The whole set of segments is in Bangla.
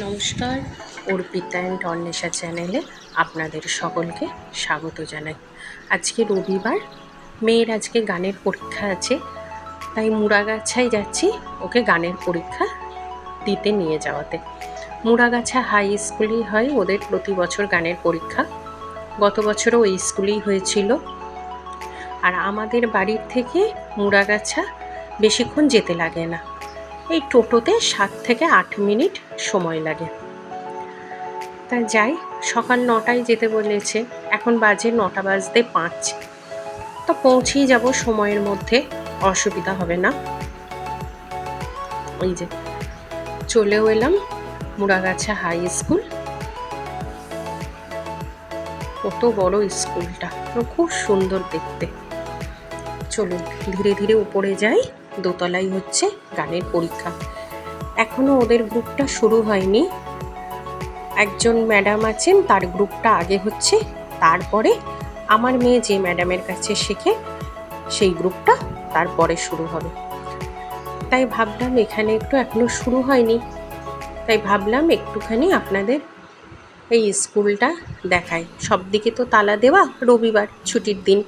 নমস্কার, অর্পিতা অ্যান্ড অন্বেষা চ্যানেলে আপনাদের সকলকে স্বাগত জানাই। আজকে রবিবার, মেয়ের আজকে গানের পরীক্ষা আছে, তাই মুড়াগাছায় যাচ্ছি ওকে গানের পরীক্ষা দিতে নিয়ে যাওয়াতে। মুড়াগাছা হাই স্কুলেই হয় ওদের প্রতি বছর গানের পরীক্ষা। গত বছরও ওই স্কুলেই হয়েছিল। আর আমাদের বাড়ির থেকে মুড়াগাছা বেশিক্ষণ যেতে লাগে না, এই টোটোতে 7 থেকে 8 মিনিট সময় লাগে। তা যাই, সকাল 9টায় যেতে বলেছে, এখন বাজে 9টা বাজতে 5। তো পৌঁছেই যাব সময়ের মধ্যে, অসুবিধা হবে না। ওই যে চলেও এলাম মুড়াগাছা হাই স্কুল। কত বড় স্কুলটা, খুব সুন্দর দেখতে। চলুন ধীরে ধীরে উপরে যাই, দোতলায় হচ্ছে গানের পরীক্ষা। এখনো ওদের গ্রুপটা শুরু হয়নি। একজন ম্যাডাম আছেন, তার গ্রুপটা আগে হচ্ছে, তারপরে আমার মেয়ে যে ম্যাডামের কাছে শেখে সেই গ্রুপটা তারপরে শুরু হবে। তাই ভাবলাম এখানে এখনো শুরু হয়নি, তাই ভাবলাম একটুখানি আপনাদের এই স্কুলটা দেখাই। সব দিকে তো তালা দেওয়া, রবিবার ছুটির দিন,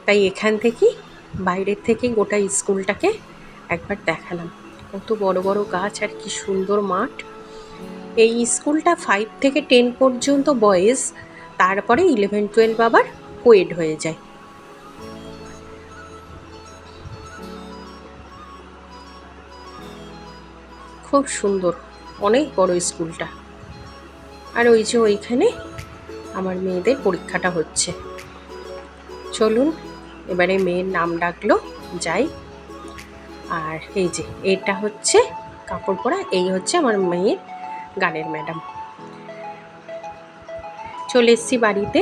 তাই এখান থেকেই বাইরের থেকে গোটা স্কুলটাকে একবার দেখালাম। কত বড় বড় গাছ আর কি সুন্দর মাঠ। এই স্কুলটা 5 থেকে 10 পর্যন্ত বয়েজ, তারপরে 11-12 আবার কোয়েড হয়ে যায়। খুব সুন্দর, অনেক বড় স্কুলটা। আর ওই যে ওইখানে আমার মেয়েদের পরীক্ষাটা হচ্ছে। চলুন এবারে মেয়ের নাম ডাকলো, যাই। আর এই যে এটা হচ্ছে কাপড় পরা, এই হচ্ছে আমার মেয়ের গানের ম্যাডাম। চলে এসছি বাড়িতে।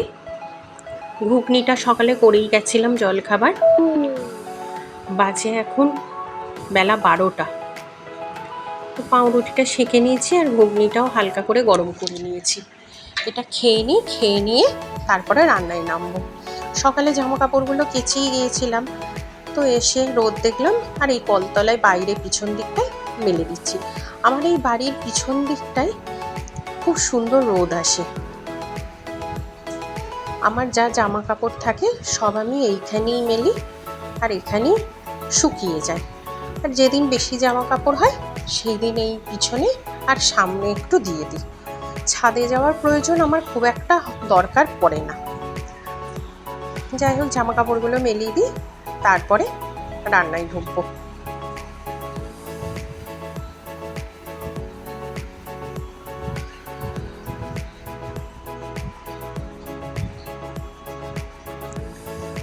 ঘুগনিটা সকালে করেই গেছিলাম জলখাবার। বাজে এখন বেলা 12টা। তো পাউরুটিটা সেঁকে নিয়েছি আর ঘুগনিটাও হালকা করে গরম করে নিয়েছি। এটা খেয়ে নিই, খেয়ে নিয়ে তারপরে রান্নায় নামবো। সকালে জামা কাপড়গুলো কেচেই গিয়েছিলাম, তো এসে রোদ দেখলাম আর এই কলতলায় বাইরে পিছন দিকটায় মেলে দিচ্ছি। আমার এই বাড়ির পিছন দিকটায় খুব সুন্দর রোদ আসে। আমার যা জামা কাপড় থাকে সব আমি এইখানেই মেলি আর এখানেই শুকিয়ে যায়। আর যেদিন বেশি জামা কাপড় হয় সেই দিন এই পিছনে আর সামনে একটু দিয়ে দিই। ছাদে যাওয়ার প্রয়োজন আমার খুব একটা দরকার পড়ে না। যাই হোক, জামা কাপড়গুলো মেলিয়ে দিই, তারপরে রান্নায় ঢুকবো।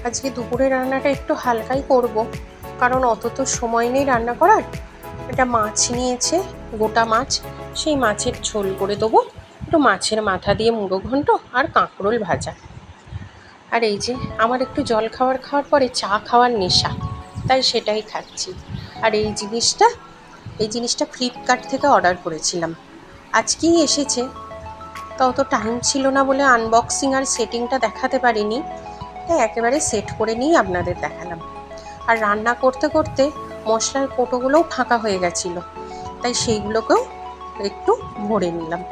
আজকে দুপুরে রান্নাটা একটু হালকাই করব, কারণ অত তো সময় নেই রান্না করার। এটা মাছ নিয়েছে, গোটা মাছ, সেই মাছের ঝোল করে দেবো। একটু মাছের মাথা দিয়ে মুড়ো ঘন্ট আর কাঁকরোল ভাজা। আর এই যে আমার একটু জল খাওয়ার পরে চা খাওয়ার নেশা, তাই সেটাই খাচ্ছি। আর এই জিনিসটা ফ্লিপকার্ট থেকে অর্ডার করেছিলাম, আজকেই এসেছে। তো অত টাইম ছিল না বলে আনবক্সিং আর সেটিংটা দেখাতে পারিনি, তাই একেবারে সেট করে নিয়েই আপনাদের দেখালাম। আর রান্না করতে করতে মশলার কৌটোগুলোও ফাঁকা হয়ে গেছিলো, তাই সেইগুলোকেও একটু ভরে নিলাম।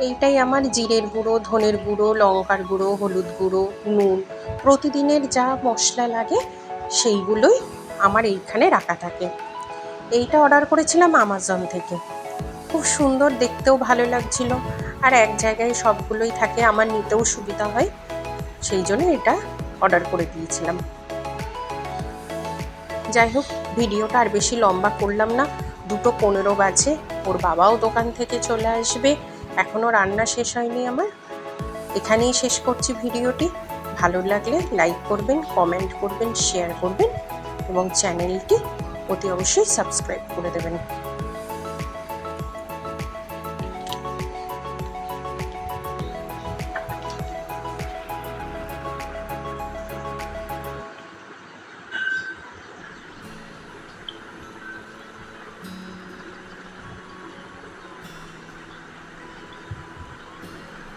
এইটাই আমার জিরের গুঁড়ো, ধনের গুঁড়ো, লঙ্কার গুঁড়ো, হলুদ গুঁড়ো, নুন, প্রতিদিনের যা মশলা লাগে সেইগুলোই আমার এইখানে রাখা থাকে। এইটা অর্ডার করেছিলাম আমাজন থেকে। খুব সুন্দর, দেখতেও ভালো লাগছিল, আর এক জায়গায় সবগুলোই থাকে, আমার নিতেও সুবিধা হয়, সেই জন্য এটা অর্ডার করে দিয়েছিলাম। যাই হোক, ভিডিওটা আর বেশি লম্বা করলাম না, 2:15 বাজে। ওর বাবাও দোকান থেকে চলে আসবে, এখনও রান্না শেষ হয়নি আমার। এখানেই শেষ করছি ভিডিওটি। ভালো লাগলে লাইক করবেন, কমেন্ট করবেন, শেয়ার করবেন এবং চ্যানেলটি অতি অবশ্যই সাবস্ক্রাইব করে দেবেন।